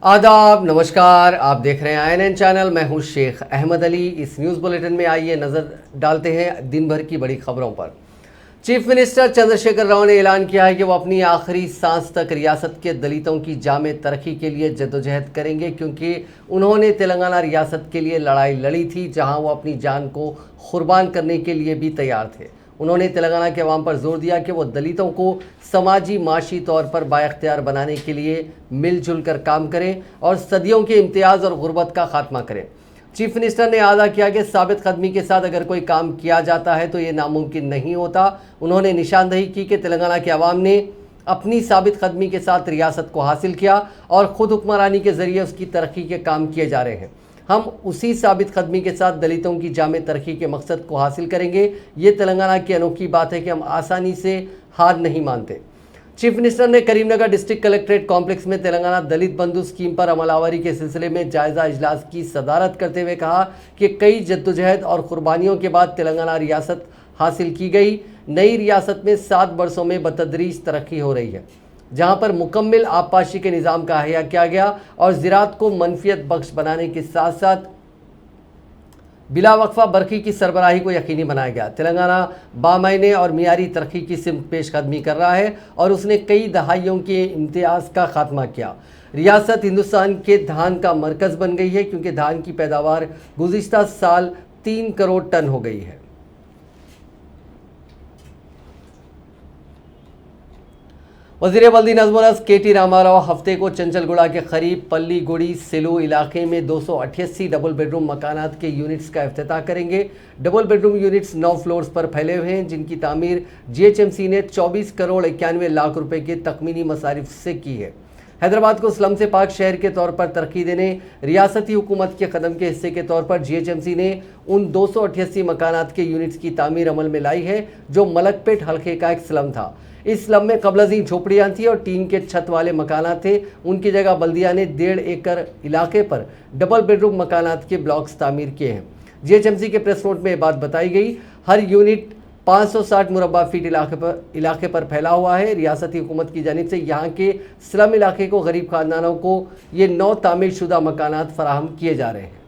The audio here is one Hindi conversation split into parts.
आदाब, नमस्कार। आप देख रहे हैं INN चैनल। मैं हूं शेख अहमद अली। इस न्यूज़ बुलेटिन में आइए नज़र डालते हैं दिन भर की बड़ी खबरों पर। चीफ मिनिस्टर चंद्रशेखर राव ने ऐलान किया है कि वो अपनी आखिरी सांस तक रियासत के दलितों की जामे तरक्की के लिए जद्दोजहद करेंगे, क्योंकि उन्होंने तेलंगाना रियासत के लिए लड़ाई लड़ी थी, जहां वो अपनी जान को कुर्बान करने के लिए भी तैयार थे। उन्होंने तेलंगाना के अवाम पर जोर दिया कि वो दलितों को समाजी माशी तौर पर बाइख्तियार बनाने के लिए मिलजुल कर काम करें और सदियों के इम्तियाज़ और गुर्बत का खात्मा करें। चीफ मिनिस्टर ने वादा किया कि साबित कदमी के साथ अगर कोई काम किया जाता है तो ये नामुमकिन नहीं होता। उन्होंने निशानदही की कि तेलंगाना के अवाम ने अपनी साबित कदमी के साथ रियासत को हासिल किया और ख़ुद हुक्मरानी के ज़रिए उसकी तरक्की के काम किए जा रहे हैं। हम उसी साबित कदमी के साथ दलितों की जामे तरक्की के मकसद को हासिल करेंगे। ये तेलंगाना की अनोखी बात है कि हम आसानी से हार नहीं मानते। चीफ मिनिस्टर ने करीमनगर डिस्ट्रिक्ट कलेक्ट्रेट कॉम्प्लेक्स में तेलंगाना दलित बंधु स्कीम पर अमलावरी के सिलसिले में जायजा इजलास की सदारत करते हुए कहा कि कई जद्दोजहद और कुर्बानियों के बाद तेलंगाना रियासत हासिल की गई। नई रियासत में 7 वर्षों में बतदरीज तरक्की हो रही है, जहां पर मुकम्मल आबपाशी के निज़ाम का अहया किया गया और ज़राअत को मनफियत बख्श बनाने के साथ साथ बिला वक्फा बरकी की सरबराही को यकीनी बनाया गया। तेलंगाना बामायने और मियारी तरक्की की सिमत पेशकदमी कर रहा है और उसने कई दहाइयों के इम्तियाज़ का खात्मा किया। रियासत हिंदुस्तान के धान का मरकज़ बन गई है, क्योंकि धान की पैदावार गुज़िश्ता साल 3 करोड़ टन हो गई है। वज़ीर बल्दी नज़्म KT रामाराव हफ्ते को चंचलगुड़ा के करीब पल्लीगुड़ी सिलू इलाके में 288 डबल बेडरूम मकानात के यूनिट्स का इफ्तिताह करेंगे। डबल बेडरूम यूनिट्स 9 फ्लोर्स पर फैले हुए हैं, जिनकी तामीर GHMC ने 24 करोड़ 91 लाख रुपए के तखमीनी मसारिफ से की है। हैदराबाद को स्लम से पाक शहर के तौर पर तरक्की देने रियासती हुकूमत के कदम के हिस्से के तौर पर GHMC ने उन 288 मकानात के यूनिट्स की तामीर अमल में लाई है, जो मलकपेट हल्के का एक स्लम था। इस स्लम में कबलजी झोपड़ियाँ थी और टीन के छत वाले मकानात थे। उनकी जगह बल्दिया ने 1.5 एकड़ इलाके पर डबल बेडरूम मकानात के ब्लॉक्स तामीर किए हैं। GHMC के प्रेस नोट में ये बात बताई गई। हर यूनिट 560 मुरबा फीट इलाके पर फैला हुआ है। रियासती हुकूमत की जानिब से यहाँ के स्लम इलाके को गरीब खानदानों को ये 9 तामीर शुदा मकानात फराहम किए जा रहे हैं।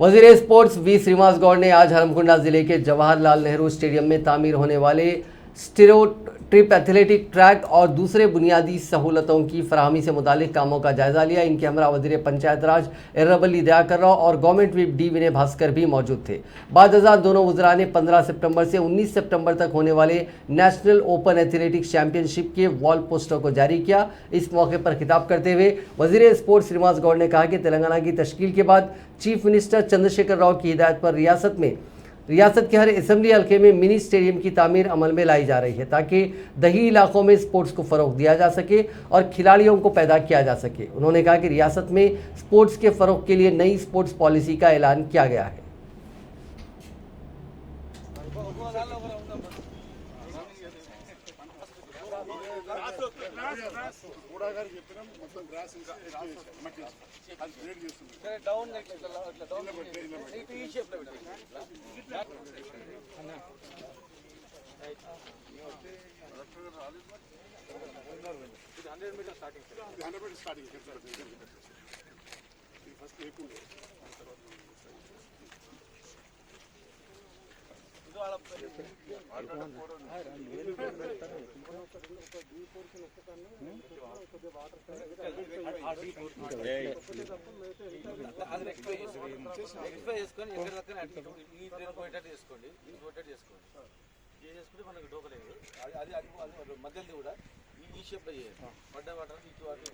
वज़ीर स्पोर्ट्स V श्रीनिवास गौड़ ने आज हरमकुंडा ज़िले के जवाहरलाल नेहरू स्टेडियम में तामीर होने वाले स्टीरियोट्रिप एथलेटिक ट्रैक और दूसरे बुनियादी सहूलतों की फराहमी से मुतालिक कामों का जायजा लिया। इनके हमरा वज़ीर पंचायत राज एर्रबल्ली दयाकर राव और गवर्नमेंट व्हिप D विनय भास्कर भी मौजूद थे। बाद दोनों वज़रा ने 15 सितंबर से 19 सितंबर तक होने वाले नेशनल ओपन एथलेटिक्स चैंपियनशिप के वॉल पोस्टर को जारी किया। इस मौके पर खिताब करते हुए वज़ीर स्पोर्ट्स श्रीनिवास गौड़ ने कहा कि तेलंगाना की तश्कील के बाद चीफ मिनिस्टर चंद्रशेखर राव की हिदायत पर रियासत के हर असेंबली हल्के में मिनी स्टेडियम की तामीर अमल में लाई जा रही है, ताकि दही इलाकों में स्पोर्ट्स को फ़रोग दिया जा सके और खिलाड़ियों को पैदा किया जा सके। उन्होंने कहा कि रियासत में स्पोर्ट्स के फ़रोग के लिए नई स्पोर्ट्स पॉलिसी का ऐलान किया गया है। మధ్యలో కూడా ఈ షేప్ లో చేయాలి. పడ్డ వాటర్ ఇటు వాటర్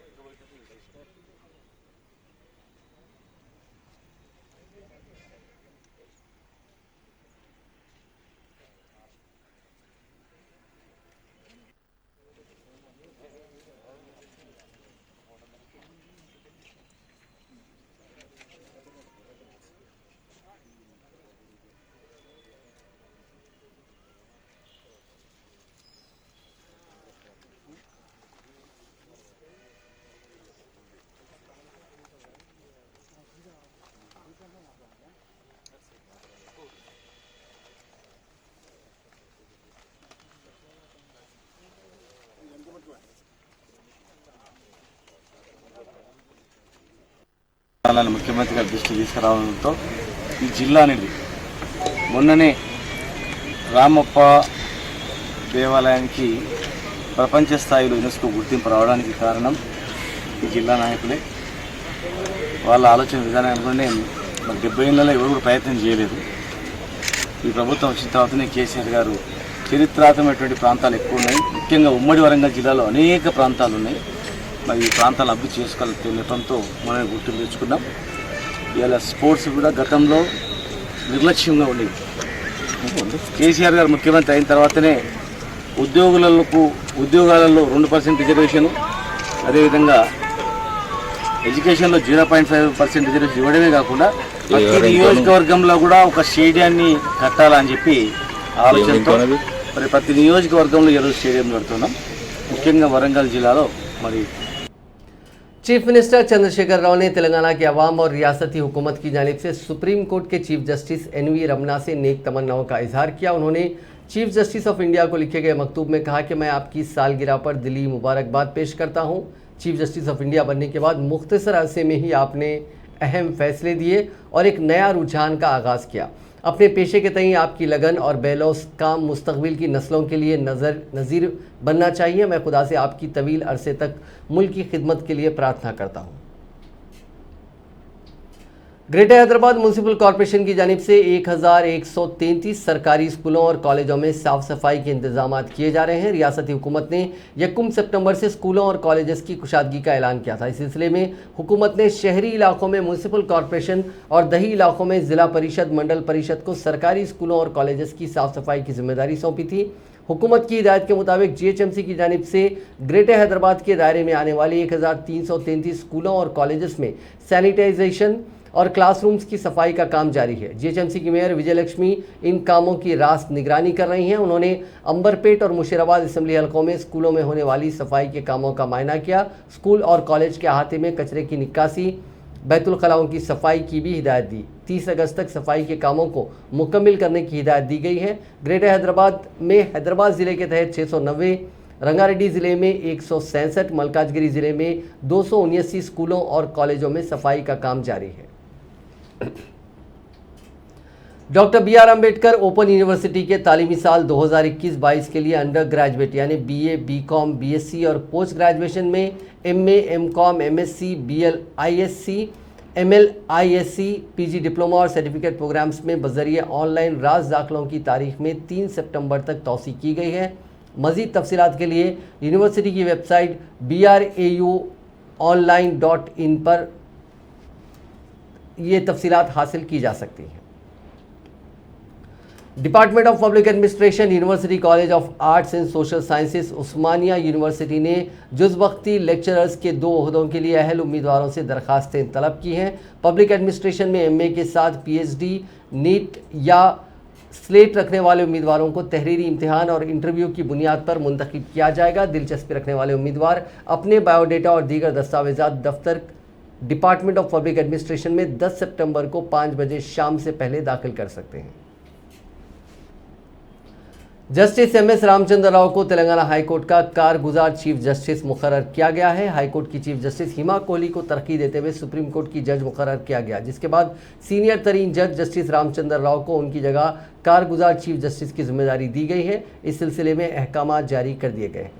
విధానాన్ని ముఖ్యమంత్రి గారి దృష్టికి తీసుకురావడంతో ఈ జిల్లా అనేది మొన్ననే రామప్ప దేవాలయానికి ప్రపంచ స్థాయిలో యునెస్కో గుర్తింపు రావడానికి కారణం ఈ జిల్లా నాయకులే. వాళ్ళ ఆలోచన విధానాన్ని మరి 70 ఏళ్ళలో ఎవరు కూడా ప్రయత్నం చేయలేదు. ఈ ప్రభుత్వం వచ్చిన తర్వాతనే కేసీఆర్ గారు చరిత్రాత్మకమైనటువంటి ప్రాంతాలు ఎక్కువ ఉన్నాయి. ముఖ్యంగా ఉమ్మడి వరంగల్ జిల్లాలో అనేక ప్రాంతాలు ఉన్నాయి. మరి ఈ ప్రాంతాలను అభివృద్ధి చేసుకోవాలనే నెపంతో మనం గుర్తులు తెచ్చుకున్నాం. ఇలా స్పోర్ట్స్ కూడా గతంలో నిర్లక్ష్యంగా ఉండేది. కేసీఆర్ గారు ముఖ్యమంత్రి అయిన తర్వాతనే ఉద్యోగాలలో 2% రిజర్వేషను, అదేవిధంగా ఎడ్యుకేషన్లో 0.5% రిజర్వేషన్ ఇవ్వడమే కాకుండా ప్రతి నియోజకవర్గంలో కూడా ఒక స్టేడియాన్ని కట్టాలని చెప్పి ఆలోచనతో మరి ప్రతి నియోజకవర్గంలో ఈరోజు స్టేడియం కడుతున్నాం. ముఖ్యంగా వరంగల్ జిల్లాలో మరి चीफ मिनिस्टर चंद्रशेखर राव ने तेलंगाना के अवाम और रियासती हुकूमत की जानिब से सुप्रीम कोर्ट के चीफ जस्टिस NV रमना से नेक तमन्नाओं का इजहार किया। उन्होंने चीफ जस्टिस ऑफ इंडिया को लिखे गए मकतूब में कहा कि मैं आपकी सालगिरह पर दिली मुबारकबाद पेश करता हूँ। चीफ जस्टिस ऑफ इंडिया बनने के बाद मुख्तसर अरसे में ही आपने अहम फैसले दिए और एक नया रुझान का आगाज़ किया। अपने पेशे के तई आपकी लगन और बेलौस काम मुस्तकबिल की नस्लों के लिए नज़ीर बनना चाहिए। मैं खुदा से आपकी तवील अरसे तक मुल्क की खिदमत के लिए प्रार्थना करता हूँ। ग्रेटर हैदराबाद म्यूनसिपल कॉरपोरेशन की जानिब से 1133 सरकारी स्कूलों और कॉलेजों में साफ सफाई के इंतजाम किए जा रहे हैं। रियासती हुकूमत ने 1 सितंबर से स्कूलों और कॉलेजेस की कुशादगी का ऐलान किया था। इस सिलसिले में हुकूमत ने शहरी इलाकों में म्यूनसिपल कॉरपोरेशन और दही इलाकों में ज़िला परिषद मंडल परिषद को सरकारी स्कूलों और कॉलेजेस की साफ सफाई की जिम्मेदारी सौंपी थी। हुकूमत की हिदायत के मुताबिक GHMC की जानिब से ग्रेटर हैदराबाद के दायरे में आने वाले 1333 स्कूलों और कॉलेजेस में सैनिटाइजेशन और क्लासरूम्स की सफाई का काम जारी है। GHMC की मेयर विजय लक्ष्मी इन कामों की रास्त निगरानी कर रही हैं। उन्होंने अंबरपेट और मुशीराबाद असेंबली हलकों में स्कूलों में होने वाली सफाई के कामों का मायना किया। स्कूल और कॉलेज के अहाते में कचरे की निकासी, बैतुल खलाओं की सफाई की भी हिदायत दी। 30 अगस्त तक सफाई के कामों को मुकम्मिल करने की हिदायत दी गई है। ग्रेटर हैदराबाद में हैदराबाद ज़िले के तहत 690, रंगारेड्डी ज़िले में 167, मलकाजगिरी ज़िले में 279 स्कूलों और कॉलेजों में सफाई का काम जारी है। Doctor BR Ambedkar open university के तालीमी साल 2021-22 के लिए अंडर ग्रेजुएट यानी BA, BCom, BSc और पोस्ट ग्रेजुएशन में MA, MCom, MSc, BL, ISc, ML, ISc, PG diploma और सर्टिफिकेट प्रोग्राम्स में बजरिए ऑनलाइन राज दाखिलों की तारीख में 3 सितंबर तक तौसी की गई है। मज़ीद तफसीलात के लिए यूनिवर्सिटी की वेबसाइट brauonline.in पर ये तफसीलात हासिल की जा सकती हैं। Department of public administration university college of arts and social sciences Osmania university ने जुज़वक्ती लेक्चरर्स के 2 ओहदों के लिए अहल उम्मीदवारों से दरखास्तें तलब की हैं। पब्लिक एडमिनिस्ट्रेशन में MA के साथ PhD, नीट या स्लेट रखने वाले उम्मीदवारों को तहरीरी इम्तिहान और इंटरव्यू की बुनियाद पर मुंतखब किया जाएगा। दिलचस्पी रखने वाले उम्मीदवार अपने बायोडेटा और दीगर दस्तावेज़ात दफ्तर डिपार्टमेंट ऑफ पब्लिक एडमिनिस्ट्रेशन में 10 सितंबर को 5 बजे शाम से पहले दाखिल कर सकते हैं। जस्टिस MS रामचंद्र राव को तेलंगाना हाईकोर्ट का कारगुजार चीफ जस्टिस मुकर्रर किया गया है। हाईकोर्ट की चीफ जस्टिस हिमा कोहली को तरक्की देते हुए सुप्रीम कोर्ट की जज मुकर्रर किया गया, जिसके बाद सीनियर तरीन जज जस्टिस रामचंद्र राव को उनकी जगह कारगुजार चीफ जस्टिस की जिम्मेदारी दी गई है। इस सिलसिले में अहकाम जारी कर दिए गए हैं।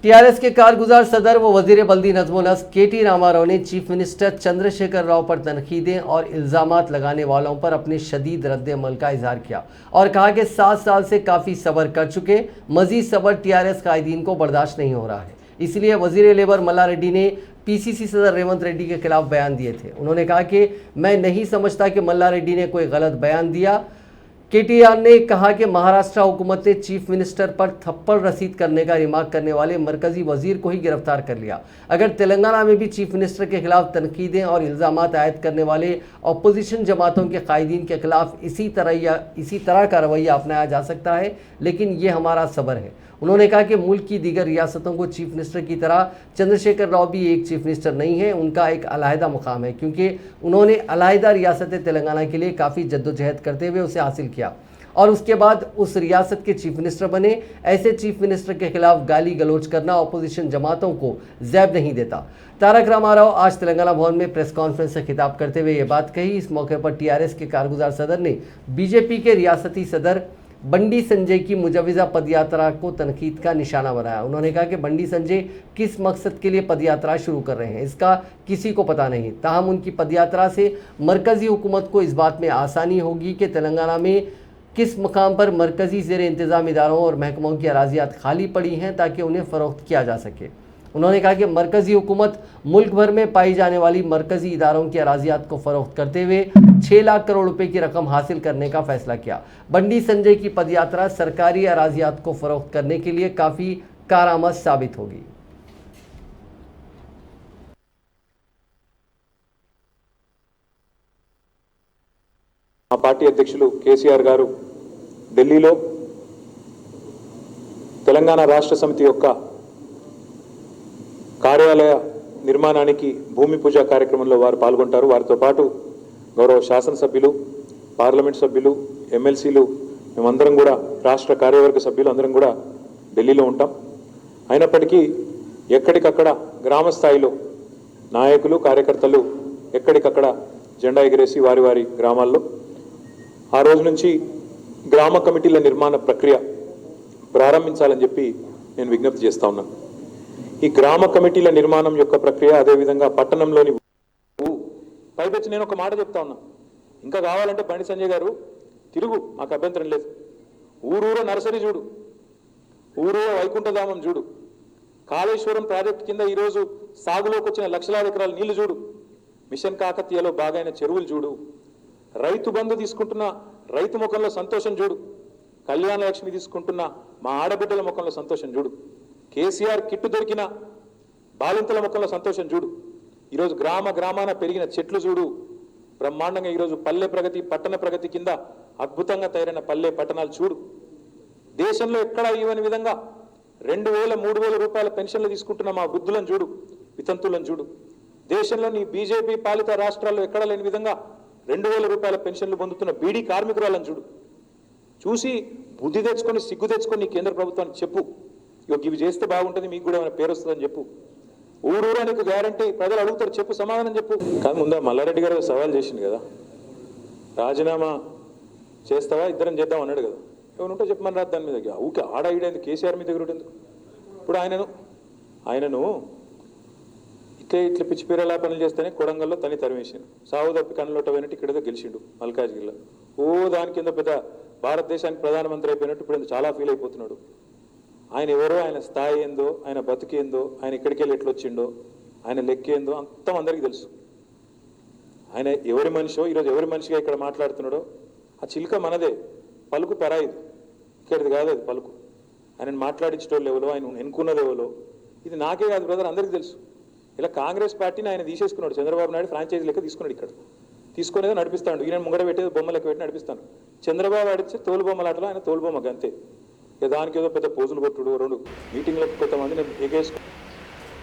TRS के कारगुजार सदर व वजीर बल्दी नज़्म नस्क KT रामाराव ने चीफ मिनिस्टर चंद्रशेखर राव पर तनकीदें और इल्ज़ामात लगाने वालों पर अपने शदीद रद्द-ए-अमल का इजहार किया और कहा कि 7 साल से काफ़ी सब्र कर चुके, मज़ीद सब्र TRS कायदीन को बर्दाश्त नहीं हो रहा है। इसलिए वजीर लेबर मल्ला रेड्डी ने PCC सदर रेवंत रेड्डी के खिलाफ बयान दिए थे। उन्होंने कहा कि मैं नहीं समझता कि मल्ला रेड्डी ने कोई गलत बयान दिया। KTR ने कहा कि महाराष्ट्र हुकूमत ने चीफ मिनिस्टर पर थप्पड़ रसीद करने का रिमार्क करने वाले मरकजी वजीर को ही गिरफ्तार कर लिया। अगर तेलंगाना में भी चीफ मिनिस्टर के खिलाफ तनकीदें और इल्ज़ामात आयद करने वाले अपोजिशन जमातों के कायदीन के खिलाफ इसी तरह का रवैया अपनाया जा सकता है, लेकिन ये हमारा सब्र है। उन्होंने कहा कि मुल्क की दीगर रियासतों को चीफ मिनिस्टर की तरह चंद्रशेखर राव भी एक चीफ मिनिस्टर नहीं है, उनका एक अलहदा मुकाम है, क्योंकि उन्होंने अलहदा रियासत तेलंगाना के लिए काफ़ी जद्दोजहद करते हुए उसे हासिल किया और उसके बाद उस रियासत के चीफ मिनिस्टर बने। ऐसे चीफ मिनिस्टर के खिलाफ गाली गलौज करना ऑपोजिशन जमातों को ज़ैब नहीं देता। तारक रामाराव आज तेलंगाना भवन में प्रेस कॉन्फ्रेंस से खिताब करते हुए ये बात कही। इस मौके पर टीआरएस के कारगुजार सदर ने बीजेपी के रियासती सदर बंडी संजय की मुजवजा पदयात्रा को तनकीद का निशाना बनाया। उन्होंने कहा कि बंडी संजय किस मकसद के लिए पदयात्रा शुरू कर रहे हैं इसका किसी को पता नहीं, ताहम उनकी पदयात्रा से मरकजी हुकूमत को इस बात में आसानी होगी कि तेलंगाना में किस मकाम पर मरकजी ज़ेर इंतज़ाम इदारों और महकमों की अराजियात खाली पड़ी हैं ताकि उन्हें फ़रोख्त किया जा सके। उन्होंने कहा कि मरकजी हुकूमत मुल्क भर में पाई जाने वाली मरकजी इदारों की अराजियात को फ़रोख्त करते हुए 6 लाख करोड़ रुपए की रकम हासिल करने का फैसला किया। बंडी संजय की पदयात्रा सरकारी अराजियात को फ़रोख्त करने के लिए काफ़ी कारआमद साबित होगी। మా పార్టీ అధ్యక్షులు కేసీఆర్ గారు ఢిల్లీలో తెలంగాణ రాష్ట్ర సమితి యొక్క కార్యాలయ నిర్మాణానికి భూమి పూజ కార్యక్రమంలో వారు పాల్గొంటారు। వారితో పాటు గౌరవ శాసనసభ్యులు, పార్లమెంట్ సభ్యులు, ఎమ్మెల్సీలు మేమందరం కూడా రాష్ట్ర కార్యవర్గ సభ్యులు అందరం కూడా ఢిల్లీలో ఉంటాం। అయినప్పటికీ ఎక్కడికక్కడ గ్రామ స్థాయిలో నాయకులు, కార్యకర్తలు ఎక్కడికక్కడ జెండా ఎగరేసి వారి వారి గ్రామాల్లో ఆ రోజు నుంచి గ్రామ కమిటీల నిర్మాణ ప్రక్రియ ప్రారంభించాలని చెప్పి నేను విజ్ఞప్తి చేస్తా ఉన్నాను। ఈ గ్రామ కమిటీల నిర్మాణం యొక్క ప్రక్రియ అదేవిధంగా పట్టణంలోని పైపెచ్చి నేను ఒక మాట చెప్తా ఉన్నా, ఇంకా కావాలంటే బండి సంజయ్ గారు తిరుగు, మాకు అభ్యంతరం లేదు। ఊరూర నర్సరీ చూడు, ఊరూర వైకుంఠధామం చూడు, కాళేశ్వరం ప్రాజెక్టు కింద ఈరోజు సాగులోకి వచ్చిన లక్షలాది ఎకరాల నీళ్లు చూడు, మిషన్ కాకతీయలో బాగైన చెరువులు చూడు, రైతు బంధు తీసుకుంటున్న రైతు ముఖంలో సంతోషం చూడు, కళ్యాణ లక్ష్మి తీసుకుంటున్న మా ఆడబిడ్డల ముఖంలో సంతోషం చూడు, కేసీఆర్ కిట్టు దొరికిన బాలింతల ముఖంలో సంతోషం చూడు, ఈరోజు గ్రామ గ్రామాన పెరిగిన చెట్లు చూడు, బ్రహ్మాండంగా ఈరోజు పల్లె ప్రగతి, పట్టణ ప్రగతి కింద అద్భుతంగా తయారైన పల్లె పట్టణాలు చూడు, దేశంలో ఎక్కడా ఇవ్వని విధంగా 2000, 3000 రూపాయల పెన్షన్లు తీసుకుంటున్న మా వృద్ధులను చూడు, వితంతులను చూడు, దేశంలో నీ బీజేపీ పాలిత రాష్ట్రాల్లో ఎక్కడా లేని విధంగా 2000 రూపాయల పెన్షన్లు పొందుతున్న బీడీ కార్మికురాలను చూడు, చూసి బుద్ధి తెచ్చుకొని సిగ్గు తెచ్చుకొని నీ కేంద్ర ప్రభుత్వానికి చెప్పు, ఇవి చేస్తే బాగుంటుంది, మీకు కూడా ఏమైనా పేరు వస్తుందని చెప్పు, ఊరూరా నీకు గ్యారంటీ, ప్రజలు అడుగుతారు చెప్పు, సమాధానం చెప్పు। కానీ ముందా మల్లారెడ్డి గారు సవాల్ చేసింది కదా, రాజీనామా చేస్తావా, ఇద్దరం చేద్దాం అన్నాడు కదా, ఏమైనా ఉంటే చెప్పమని రాదు దాని మీద, ఊకే ఆడ ఈడేందుకు, కేసీఆర్ మీ దగ్గర ఉండేందుకు। ఇప్పుడు ఆయనను ఇట్లా పిచ్చి పీరలా పనులు చేస్తేనే కొడంగల్లో తని తరిమేసిండు, సావు తప్పి కన్నులోట పోయినట్టు ఇక్కడేదో గెలిచిండు మల్కాజ్గిరిలో, దాని కింద పెద్ద భారతదేశానికి ప్రధానమంత్రి అయిపోయినట్టు ఇప్పుడు చాలా ఫీల్ అయిపోతున్నాడు। ఆయన ఎవరో, ఆయన స్థాయి ఏందో, ఆయన బతుకేందో, ఆయన ఇక్కడికి వెళ్ళి ఎట్లొచ్చిండో, ఆయన లెక్కేందో అంతం అందరికీ తెలుసు। ఆయన ఎవరి మనిషో, ఈరోజు ఎవరి మనిషిగా ఇక్కడ మాట్లాడుతున్నాడో, ఆ చిలుక మనదే, పలుకు పరాయిది, ఇక్కడిది కాదు అది పలుకు, ఆయనను మాట్లాడించడం ఎవరో, ఆయన ఎన్నుకున్నది ఎవరో, ఇది నాకే కాదు బ్రదర్, అందరికీ తెలుసు। ఇలా కాంగ్రెస్ పార్టీని ఆయన తీసేసుకున్నాడు, చంద్రబాబు నాయుడు ఫ్రాంచైజీ లెక్క తీసుకున్నాడు, ఇక్కడ తీసుకునేదో నడిపిస్తాడు, ఈయన ముంగడ పెట్టేది బొమ్మ లెక్క పెట్టి నడిపిస్తాను, చంద్రబాబు ఆడితే తోలుబొమ్మలాటలో ఆయన తోలుబొమ్మగా అంతే, దానికి ఏదో పెద్ద పోజులు కొట్టుడు, 2 మీటింగ్లకు కొంతమందిని ఎగేసుకు।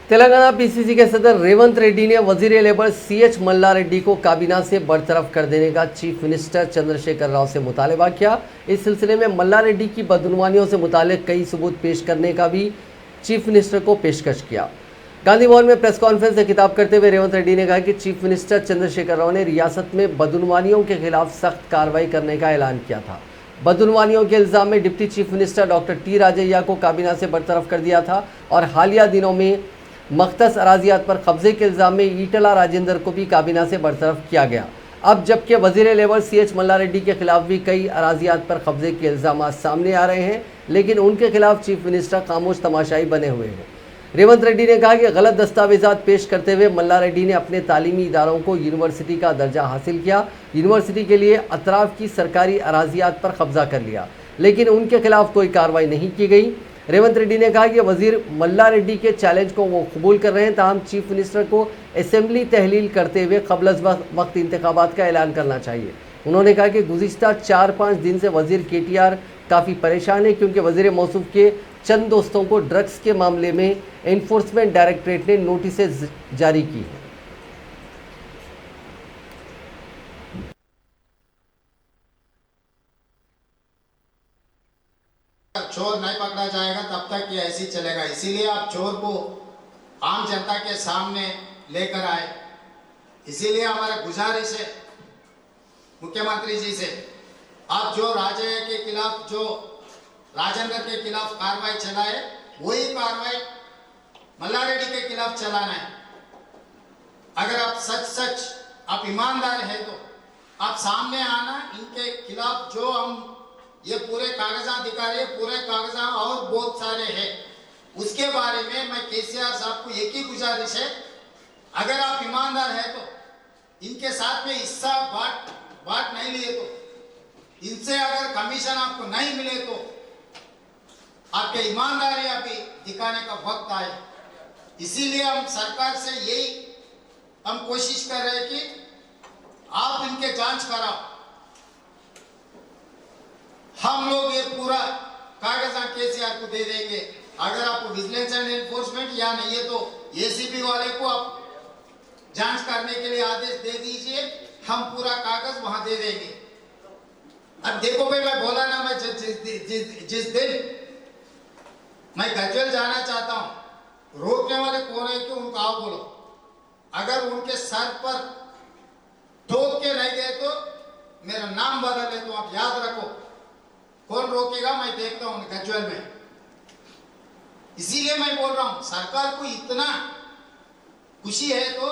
तेलंगाना पीसीसी के सदर रेवंत रेड्डी ने वजीर लेबर सीएच मल्ला रेड्डी को काबीना से बरतरफ कर देने का चीफ मिनिस्टर चंद्रशेखर राव से मुतालबा किया। इस सिलसिले में मल्ला रेड्डी की बदनुमानियों से मुतालिक कई सबूत पेश करने का भी चीफ मिनिस्टर को पेशकश किया। गांधी भवन में प्रेस कॉन्फ्रेंस से खिताब करते हुए रेवंत रेड्डी ने कहा कि चीफ मिनिस्टर चंद्रशेखर राव ने रियासत में बदनुमानियों के खिलाफ सख्त कार्रवाई करने का ऐलान किया था। बदनुमानियों के इल्ज़ाम में deputy chief minister doctor T Rajaiah को काबीना से बरतरफ कर दिया था और हालिया दिनों में मख्तस अराजियात पर कब्जे के इल्ज़ाम में ईटला राजेंद्र को भी काबीना से बरतरफ किया गया। अब जबकि वजीर लेबर सीएच मल्ला रेड्डी के खिलाफ भी कई अराजियात पर कब्जे के इल्ज़ाम सामने आ रहे हैं, लेकिन उनके खिलाफ चीफ मिनिस्टर खामोश तमाशाई बने हुए हैं। रेवंत रेड्डी ने कहा कि गलत दस्तावेजात पेश करते हुए मल्ला रेड्डी ने अपने तालीमी इदारों को यूनिवर्सिटी का दर्जा हासिल किया, यूनिवर्सिटी के लिए अतराफ की सरकारी अराजियात पर कब्जा कर लिया, लेकिन उनके खिलाफ कोई कार्रवाई नहीं की गई। रेवंत रेड्डी ने कहा कि वजीर मल्ला रेड्डी के चैलेंज को वो कबूल कर रहे हैं, ताहम चीफ मिनिस्टर को असेंबली तहलील करते हुए क़ब्ल वक्त इंतखाबात का ऐलान करना चाहिए। उन्होंने कहा कि गुज़िश्ता 4-5 दिन से वजीर KTR काफ़ी परेशान है, क्योंकि वजीर मौसूफ के चंद दोस्तों को ड्रग्स के मामले में एनफोर्समेंट डायरेक्टरेट ने नोटिसेज जारी की है। जाएगा तब तक ये ऐसे ही चलेगा। इसीलिए आप चोर को आम जनता के सामने लेकर आए। इसीलिए हमारा गुजारिश है मुख्यमंत्री जी से, आप जो राजय के खिलाफ, जो राजेंद्र के खिलाफ कार्रवाई चलाए, वही कार्रवाई मल्ला रेड्डी के खिलाफ चलाना है। अगर आप सच आप ईमानदार है तो आप सामने आना, इनके खिलाफ जो हम ये पूरे कागजात दिखा रहे हैं, पूरे कागजात और बहुत सारे हैं, उसके बारे में मैं केसीआर साहब को एक ही गुजारिश है, अगर आप ईमानदार है तो इनके साथ में हिस्सा बांट नहीं लिए तो, इनसे अगर कमीशन आपको नहीं मिले तो आपके ईमानदारी अभी दिखाने का वक्त आए। इसीलिए हम सरकार से यही हम कोशिश कर रहे हैं कि आप इनके जांच कराओ। हम लोग ये पूरा कागजात केसीआर को दे देंगे। अगर आपको विजिलेंस एंड एनफोर्समेंट या नहीं है तो एसीपी वाले को आप जांच करने के लिए आदेश दे दीजिए, हम पूरा कागज वहां दे देंगे। अब देखो भाई, मैं बोला ना, मैं जिस दिन मैं गजल जाना चाहता हूं, रोकने वाले कौन है कि उनको आओ बोलो। अगर उनके सर पर ठोक के नहीं गए तो मेरा नाम बदल ले, तो आप याद रखो कौन रोकेगा, मैं देखता हूं गजल में। इसीलिए मैं बोल रहा हूं, सरकार को इतना खुशी है तो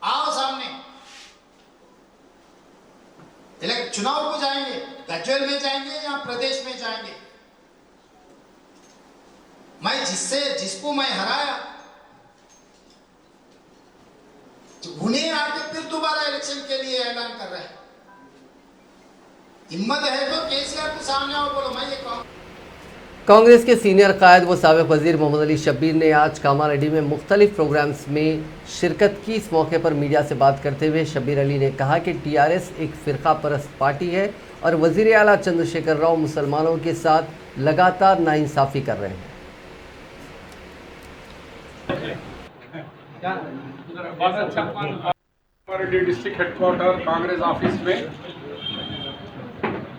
आओ सामने, चुनाव को जाएंगे, गजल में जाएंगे या प्रदेश में जाएंगे। मैं जिसको मैं हराया उन्हें आके फिर दोबारा इलेक्शन के लिए ऐलान कर रहे हैं। हिम्मत है तो केसीआर के सामने आओ, बोलो मैं ये कहूं। कांग्रेस के सीनियर कायद व साबिक वजीर मोहम्मद अली शब्बीर ने आज कामारेड्डी में मुख्तलिफ प्रोग्राम्स में शिरकत की। इस मौके पर मीडिया से बात करते हुए शब्बीर अली ने कहा कि टीआरएस एक फ़िरका परस्त पार्टी है और वज़ीर आला चंद्रशेखर राव मुसलमानों के साथ लगातार नाइंसाफ़ी कर रहे हैं। Kamareddy district headquarter Congress office में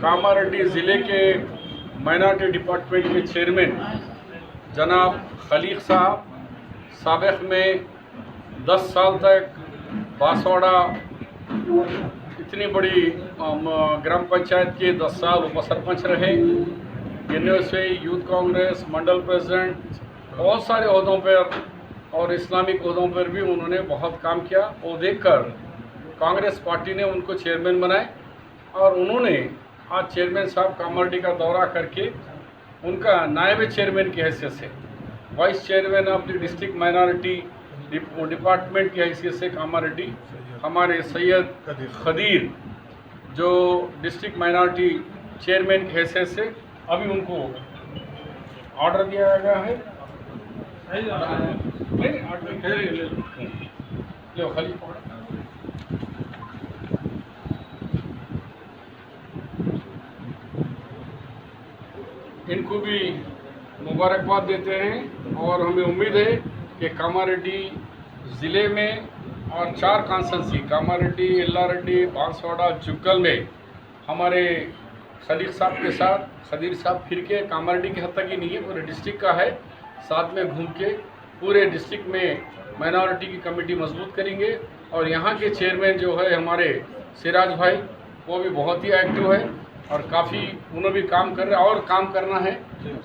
कामारेड्डी ज़िले के माइनॉरिटी डिपार्टमेंट के चेयरमैन जनाब खलीक साहब, साबिक़ में 10 साल तक बांसवाड़ा इतनी बड़ी ग्राम पंचायत के 10 साल उप सरपंच रहे, यूनिवर्सिटी यूथ कांग्रेस मंडल प्रेसिडेंट, बहुत सारे ओहदों पर और इस्लामिक ओहदों पर भी उन्होंने बहुत काम किया। वो देखकर कांग्रेस पार्टी ने उनको चेयरमैन बनाए और उन्होंने आज चेयरमैन साहब कामारेड्डी का दौरा करके उनका नायब चेयरमैन की हैसियत से, vice chairman of the district minority department की हैसियत से कामारेड्डी हमारे सैयद खदीर जो डिस्ट्रिक्ट माइनॉरिटी चेयरमैन की हैसियत से अभी उनको ऑर्डर दिया गया है। इनको भी मुबारकबाद देते हैं और हमें उम्मीद है कि कामारेड्डी ज़िले में और 4 कॉन्स्टिट्यूंसी कामारेड्डी, एल्लारेड्डी, बांसवाड़ा, जुग्गल में हमारे खलीक साहब के साथ खदीर साहब फिर के कामारेड्डी की हद तक ही नहीं है, पूरे डिस्ट्रिक्ट का है, साथ में घूम के पूरे डिस्ट्रिक्ट में माइनॉरिटी की कमेटी मजबूत करेंगे। और यहाँ के चेयरमैन जो है हमारे सिराज भाई, वो भी बहुत ही एक्टिव है और काफ़ी उन्होंने भी काम कर रहे हैं और काम करना है।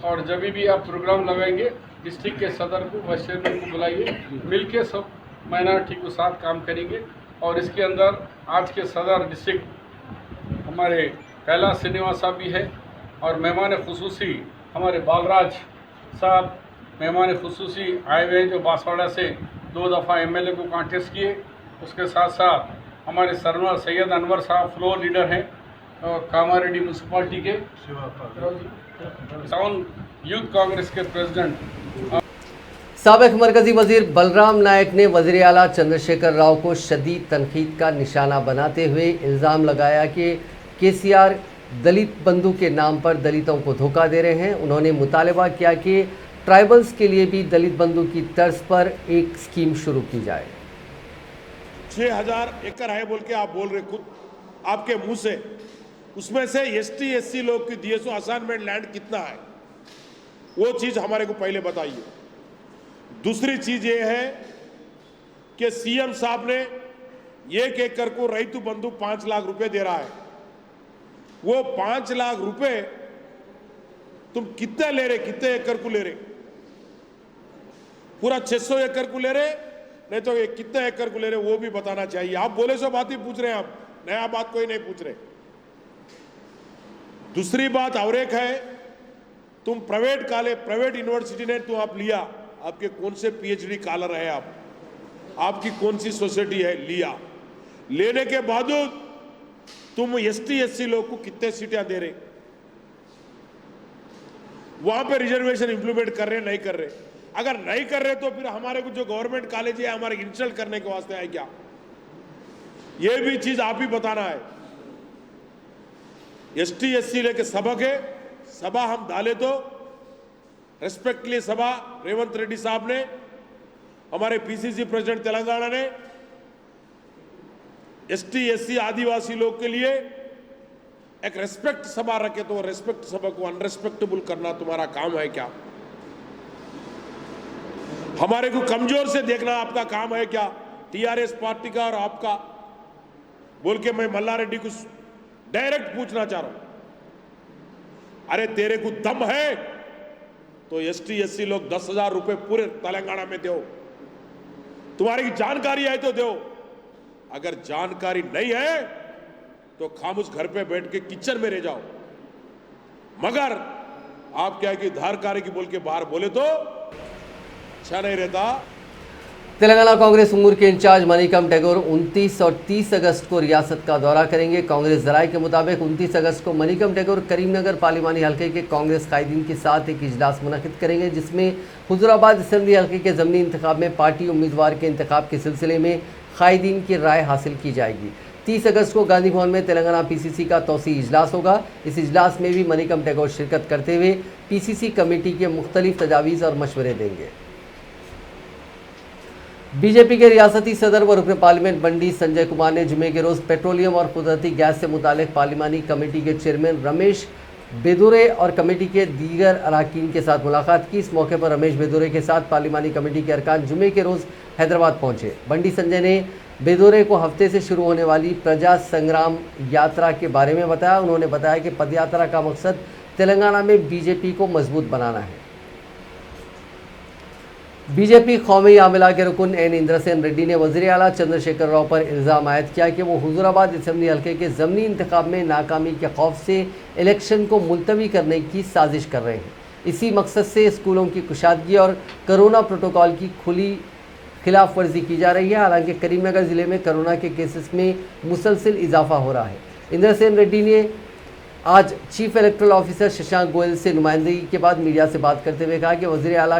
और जब भी आप प्रोग्राम लगाएंगे डिस्ट्रिक्ट के सदर को, वाइस चेयरमैन को बुलाइए, मिलके सब माइनॉरिटी के साथ काम करेंगे। और इसके अंदर आज के सदर डिस्ट्रिक्ट हमारे कैलाश श्रीनिवास साहब भी है और मेहमान खुसूसी हमारे बालराज साहब मेहमान खुसूसी आए हुए हैं जो बांसवाड़ा से 2 दफ़ा एमएलए को कॉन्टेस्ट किए। उसके साथ साथ हमारे सरवर सैयद अनवर साहब फ्लोर लीडर हैं और कामारेड्डी म्यूनसिपालिटी के टाउन यूथ कांग्रेस के प्रेसिडेंट। साबिक मरकजी वजीर बलराम नायक ने वज़ीर आला चंद्रशेखर राव को शदीद तनकीद का निशाना बनाते हुए इल्ज़ाम लगाया कि केसीआर दलित बंधु के नाम पर दलितों को धोखा दे रहे हैं। उन्होंने मुतालबा किया कि ट्राइबल्स के लिए भी दलित बंधु की तर्ज पर एक स्कीम शुरू की जाए। 6000 एकड़ है बोल के आप बोल रहे खुद आपके मुंह से, उसमें से एसटी एससी लोग की डीएसओ असाइनमेंट लैंड कितना है? वो चीज हमारे को पहले बताइए। दूसरी चीज ये है कि सीएम साहब ने 1 एकड़ को रैतु बंधु 5 लाख रुपए दे रहा है। वो 5 लाख रुपए तुम कितने ले रहे, कितने एकड़ को ले रहे? पूरा 600 एकड़ को ले रहे, नहीं तो ये कितने एकड़ को ले रहे वो भी बताना चाहिए। आप बोले सो बात ही पूछ रहे हैं, आप नया बात कोई नहीं पूछ रहे। दूसरी बात और एक है, तुम प्राइवेट कॉलेज, प्राइवेट यूनिवर्सिटी ने तुम आप लिया, आपके कौन से पीएचडी कॉलर है, आपकी कौन सी सोसाइटी है, लिया। लेने के बावजूद तुम एसटी एससी लोग को कितने सीटें दे रहे, वहां पे रिजर्वेशन इंप्लीमेंट कर रहे नहीं कर रहे? अगर नहीं कर रहे तो फिर हमारे को जो गवर्नमेंट कॉलेज है हमारे इंसल्ट करने के वास्ते है क्या? ये भी चीज आप ही बताना है। एसटी एससी लेके सभा के सभा हम डाले तो रेस्पेक्टली सभा रेवंत रेड्डी साहब ने, हमारे पीसीसी प्रेसिडेंट तेलंगाना ने एसटी एससी आदिवासी लोग के लिए एक रेस्पेक्ट सभा रखे, तो रेस्पेक्ट सभा को अनरेस्पेक्टेबल करना तुम्हारा काम है क्या? हमारे को कमजोर से देखना आपका काम है क्या? टीआरएस पार्टी का और आपका बोल के मैं मल्ला रेड्डी को डायरेक्ट पूछना चाह रहा हूं, अरे तेरे को दम है तो एसटी एससी लोग 10,000 रुपए पूरे तेलंगाना में दो, तुम्हारी जानकारी है तो दो। अगर जानकारी नहीं है तो खामोश घर पे बैठ के किचन में रह जाओ। मगर आप क्या है कि धार कार्य की बोल के बाहर बोले तो अच्छा नहीं रहता। तेलंगाना कांग्रेस उंगूर के इंचार्ज मणिकम टैगोर 29 और 30 अगस्त को रियासत का दौरा करेंगे। कांग्रेस जराये के मुताबिक 29 अगस्त को मणिकम टैगोर करीमनगर पार्लिमानी हल्के के कांग्रेस कायदीन के साथ एक इजलास मुनक़िद करेंगे, जिसमें हुजूराबाद असेंबली हल्के के ज़मीनी इंतखाब में पार्टी उम्मीदवार के इंतखाब के सिलसिले में कायदीन की राय हासिल की जाएगी। 30 अगस्त को गांधी भवन में तेलंगाना पीसीसी का तौसी इजलास होगा। इस इजलास में भी मणिकम टैगोर शिरकत करते हुए पीसीसी कमेटी के मुख्तलिफ तजावीज़ और मशवरे देंगे। बीजेपी के रियासती सदर व रुकन पार्लियामेंट बंडी संजय कुमार ने जुमे के रोज़ पेट्रोलियम और कुदरती गैस से मुतालिक पार्लिमानी कमेटी के चेयरमैन रमेश बेदुरे और कमेटी के दीगर अरकान के साथ मुलाकात की। इस मौके पर रमेश बेदुरे के साथ पार्लिमानी कमेटी के अरकान जुमे के रोज़ हैदराबाद पहुंचे। बंडी संजय ने बेदुरे को हफ्ते से शुरू होने वाली प्रजा संग्राम यात्रा के बारे में बताया। उन्होंने बताया कि पदयात्रा का मकसद तेलंगाना में बीजेपी को मजबूत बनाना है। बीजेपी कौमी आमिला के रुकन एन इंद्रसेन रेड्डी ने वज़ीर आला चंद्रशेखर राव पर इल्ज़ाम आयद किया कि वो हुजूराबाद असेंबली हल्के के ज़मीनी इंतखाब में नाकामी के खौफ से इलेक्शन को मुलतवी करने की साजिश कर रहे हैं। इसी मकसद से स्कूलों की कुशादगी और कोरोना प्रोटोकॉल की खुली खिलाफ वर्जी की जा रही है। हालांकि करीमनगर ज़िले में कोरोना के केसेस में मुसलसिल इजाफा हो रहा है। इंद्रसेन रेड्डी ने आज chief electoral officer Shashank Goyal से नुमाइंदगी के बाद मीडिया से बात करते हुए कहा कि वज़ीर आला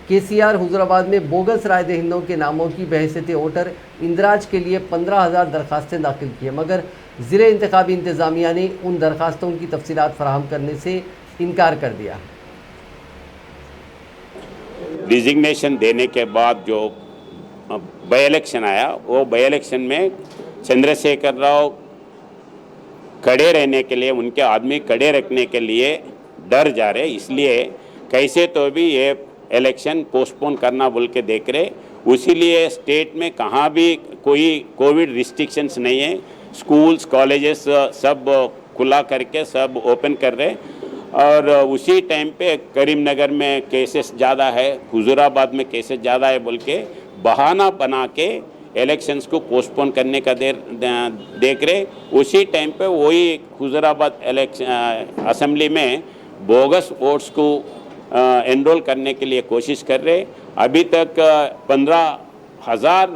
केसीआर हुजूराबाद में बोगस राय दहिंदों के नामों की बहैसियत वोटर इंदराज के लिए 15,000 दरखास्तें दाखिल की है, मगर ज़िले इंतखाबी इंतज़ामिया ने उन दरखास्तों की तफसीलात फराहम करने से इनकार कर दिया। डिजिग्नेशन देने के बाद जो बाई इलेक्शन आया, वो बाई इलेक्शन में चंद्रशेखर राव खड़े रहने के लिए, उनके आदमी खड़े रखने के लिए डर जा रहे, इसलिए कैसे तो भी ये इलेक्शन पोस्टपोन करना बोल के देख रहे। उसीलिए स्टेट में कहाँ भी कोई कोविड रिस्ट्रिक्शंस नहीं है, स्कूल्स कॉलेजेस सब खुला करके सब ओपन कर रहे। और उसी टाइम पे करीमनगर में केसेस ज़्यादा है, हुजूराबाद में केसेस ज़्यादा है बोल के बहाना बना के इलेक्शंस को पोस्टपोन करने का देख रहे। उसी टाइम पे वही हुजूराबाद इलेक्शन असेंबली में बोगस वोट्स को एनरोल करने के लिए कोशिश कर रहे। अभी तक 15,000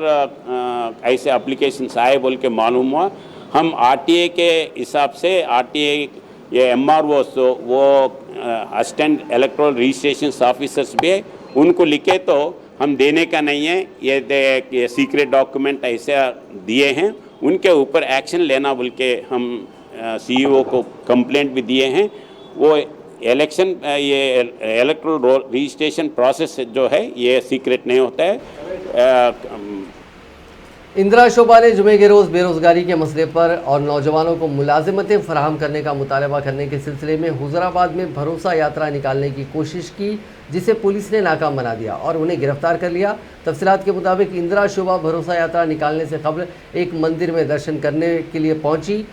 ऐसे एप्लीकेशंस आए बोल के मालूम हुआ। हम आरटीए के हिसाब से, आरटीए ये एमआरओ वो असिस्टेंट इलेक्टोरल रजिस्ट्रेशन ऑफिसर्स भी है, उनको लिखे तो हम देने का नहीं है, ये सीक्रेट डॉक्यूमेंट ऐसे दिए हैं, उनके ऊपर एक्शन लेना बोल के हम सीईओ को कंप्लेंट भी दिए हैं। वो इलेक्शन ये इलेक्टोरल रजिस्ट्रेशन प्रोसेस जो है ये सीक्रेट नहीं होता है। इंदिरा शोभा ने जुमे के रोज़ बेरोजगारी के मसले पर और नौजवानों को मुलाजिमतें फराहम करने का मुतालबा करने के सिलसिले में हुजराबाद में भरोसा यात्रा निकालने की कोशिश की, जिसे पुलिस ने नाकाम बना दिया और उन्हें गिरफ्तार कर लिया। तफसीलात के मुताबिक इंदिरा शोभा भरोसा यात्रा निकालने से कबल एक मंदिर में दर्शन करने के लिए पहुंची,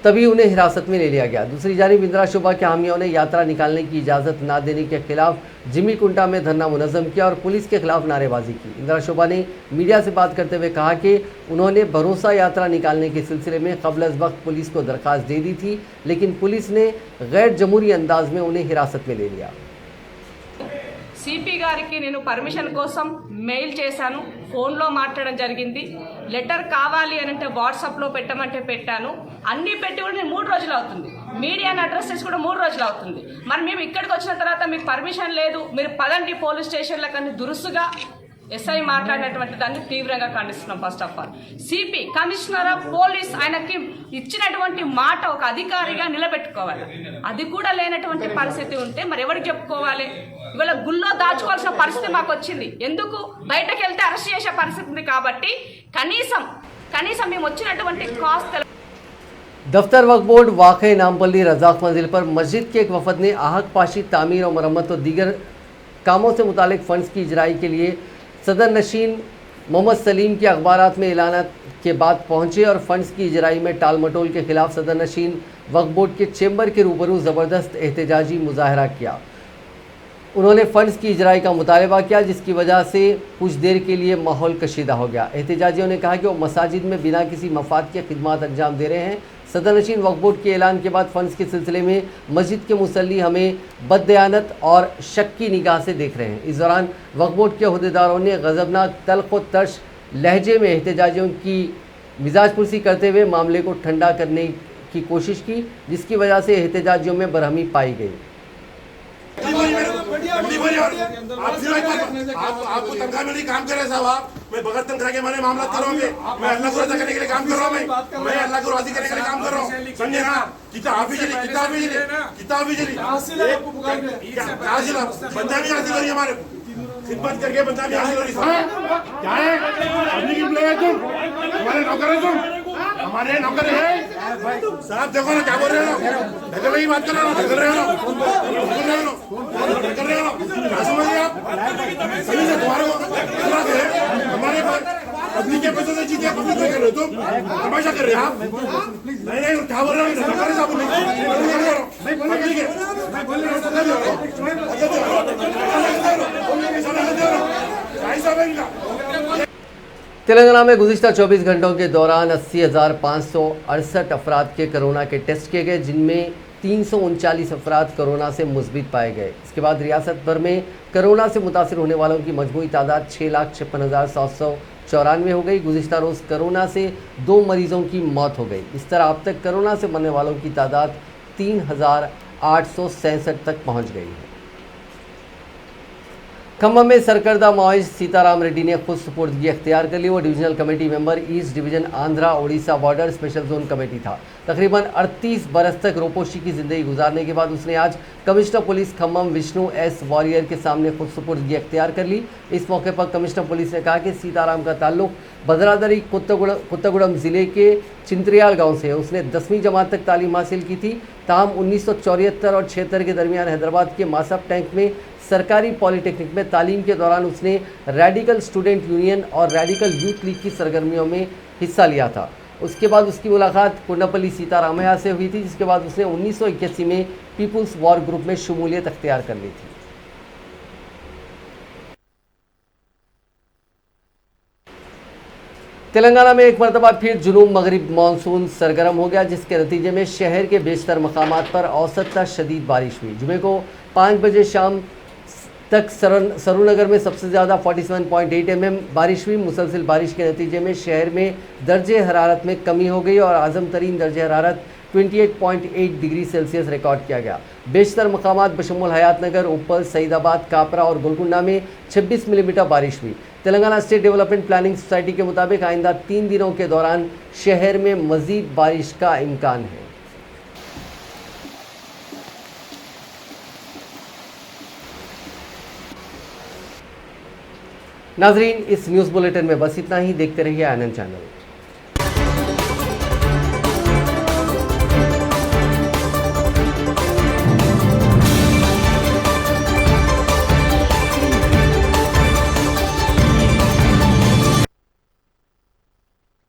तभी उन्हें हिरासत में ले लिया गया। दूसरी जानिब इंदिरा शोभा के हामियों ने यात्रा निकालने की इजाज़त ना देने के खिलाफ जिमी कुंटा में धरना मुनज़्ज़म किया और पुलिस के खिलाफ नारेबाजी की। इंदिरा शोभा ने मीडिया से बात करते हुए कहा कि उन्होंने भरोसा यात्रा निकालने के सिलसिले में कबल अज़ वक्त पुलिस को दरख्वास्त दे दी थी, लेकिन पुलिस ने गैर जमहूरी अंदाज में उन्हें हिरासत में ले लिया। సిపి గారికి నేను పర్మిషన్ కోసం మెయిల్ చేశాను, ఫోన్లో మాట్లాడడం జరిగింది. లెటర్ కావాలి అని అంటే వాట్సాప్లో పెట్టమంటే పెట్టాను. అన్నీ పెట్టి కూడా నేను 3 రోజులు అవుతుంది. మీడియాని అడ్రస్ చేసి కూడా 3 రోజులు అవుతుంది. మరి మేము ఇక్కడికి వచ్చిన తర్వాత మీకు పర్మిషన్ లేదు, మీరు పదండి పోలీస్ స్టేషన్లకు అని దురుసుగా ఎస్ఐ మాట్లాడినటువంటి దాన్ని తీవ్రంగా ఖండిస్తున్నాం. First of all CP commissioner of police ఆయనకి ఇచ్చినటువంటి మాట ఒక అధికారిగా నిలబెట్టుకోవాలి. అది కూడా లేనటువంటి పరిస్థితి ఉంటే మరి ఎవరికి చెప్పుకోవాలి? ఇవాళ గుళ్ళో దాచుకోవాల్సిన పరిస్థితి మాకు వచ్చింది. ఎందుకు బయటకు వెళ్తే అరెస్ట్ చేసే పరిస్థితి ఉంది కాబట్టి కనీసం మేము వచ్చినటువంటి కాస్ట్ दफ्तर वक्फ बोर्ड वाकई नामपल्ली रजाक मंजिल पर मस्जिद के एक वफद ने आहक पाशी तामीर और मरम्मत और दीगर कामों से मुतालिक फ़ंड्स की इजराई के लिए सदर नशीन मोहम्मद सलीम के अखबारात में ऐलान के बाद पहुँचे और फ़ंड्स की इजराई में टाल मटोल के खिलाफ सदर नशीन वक्फ बोर्ड के चेंबर के रूबरू ज़बरदस्त एहतजाजी मुजाहरा किया। उन्होंने फ़ंड्स की इजराई का मुतालबा किया, जिसकी वजह से कुछ देर के लिए माहौल कशीदा हो गया। एहतजाजियों ने कहा कि वो मसाजिद में बिना किसी मफाद के खिदमात अंजाम दे रहे हैं। सदर नशीन वक्फ बोर्ड के ऐलान के बाद फ़ंड्स के सिलसिले में मस्जिद के मुसल्ली हमें बददयानत और शक की निगाह से देख रहे हैं। इस दौरान वक्फ बोर्ड के अहदेदारों ने गज़बनाक तल्ख़ व तर्श लहजे में एहतजाजियों की मिजाज पुरसी करते हुए मामले को ठंडा करने की कोशिश की, जिसकी वजह से एहतजाजियों में बरहमी पाई गई। आपको तनख्वाह मिली, काम कर रहे साहब आप, मैं बगैर तनख्वाह के मैंने मामला कर रहा हूँ, मैं अल्लाह को राज़ी करने के लिए काम कर रहा हूँ, मैं अल्लाह को राज़ी करने के लिए काम कर रहा हूँ, समझे ना? किताब भी चली बंदामी हासिल हो रही हमारे खिदमत करके बंदामी हासिल हो रही। क्या है पब्लिक एम्प्लॉय है तुम, हमारे नौकर है तुम, हमारे नौकर है साहब। देखो ना क्या बोल रहे हो, ढकल रही बात कर रहे हो, ढकल रहे हो क्या समझिए आप? सही से तुम्हारे हमारे पब्लिक के पैसे से जीते पब्लिक कर रहे हो तुम, तमाशा कर रहे हो आप। नहीं क्या बोल रहे हो, तेलंगाना में गुज़िश्ता 24 घंटों के दौरान 80,568 अफराद के कोरोना के टेस्ट किए गए, जिनमें 339 अफराद कोरोना से मुस्बित पाए गए। इसके बाद रियासत भर में कोरोना से मुतासर होने वालों की मजमूई तादाद 6,56,794 हो गई। गुज़िश्ता रोज़ कोरोना से 2 मरीज़ों की मौत हो गई। इस तरह अब तक कोरोना से मरने वालों की तादाद 3,867 तक पहुँच गई है। खम्भम में सरकर्दा माओइस्ट सीताराम रेड्डी ने खुद सुपुर्दगी अख्तियार कर ली। वो divisional committee member east division Andhra Odisha border special zone committee था। तकरीबन 38 बरस तक रोपोशी की ज़िंदगी गुजारने के बाद उसने आज commissioner police Khammam Vishnu S warrior के सामने खुद सुपुर्दगी अख्तियार कर ली। इस मौके पर कमिश्नर पुलिस ने कहा कि सीताराम का ताल्लुक भद्रादरी कुत्तागुड़म ज़िले के चिंतरियाल गांव से है। उसने 10वीं जमात तक तालीम हासिल की थी। ताहम 1974 और 76 के दरमियान हैदराबाद के मासब टैंक में सरकारी पॉलिटेक्निक में तालीम के दौरान उसने रेडिकल स्टूडेंट यूनियन और रेडिकल यूथ लीग की सरगर्मियों में हिस्सा लिया था। उसके बाद उसकी मुलाकात कुंडपल्ली सीतारामैया से हुई थी, जिसके बाद उसने 1981 में पीपुल्स वॉर ग्रुप में शमूलियत अख्तियार कर ली थी। तेलंगाना में एक मरतबा फिर जुनूब मगरिब मानसून सरगर्म हो गया, जिसके नतीजे में शहर के बेशतर मकामात पर औसत शदीद बारिश हुई। जुमे को 5 बजे शाम तक सरूनगर में सबसे ज़्यादा 47.8 mm बारिश हुई। मुसलसल बारिश के नतीजे में शहर में दर्जे हरारत में कमी हो गई और आज़म तरीन दर्जे हरारत 28.8 डिग्री सेल्सियस रिकॉर्ड किया गया। बेशतर मकामात बशमुल हयात नगर, उप्पल, सईदाबाद, कापरा और गोलकुंडा में 26 मिलीमीटर बारिश हुई। Telangana state development planning society के मुताबिक आइंदा 3 दिनों के दौरान शहर में मज़ीद बारिश का इम्कान है। नाजरीन, इस न्यूज़ बुलेटिन में बस इतना ही। देखते रहिए आनंद चैनल।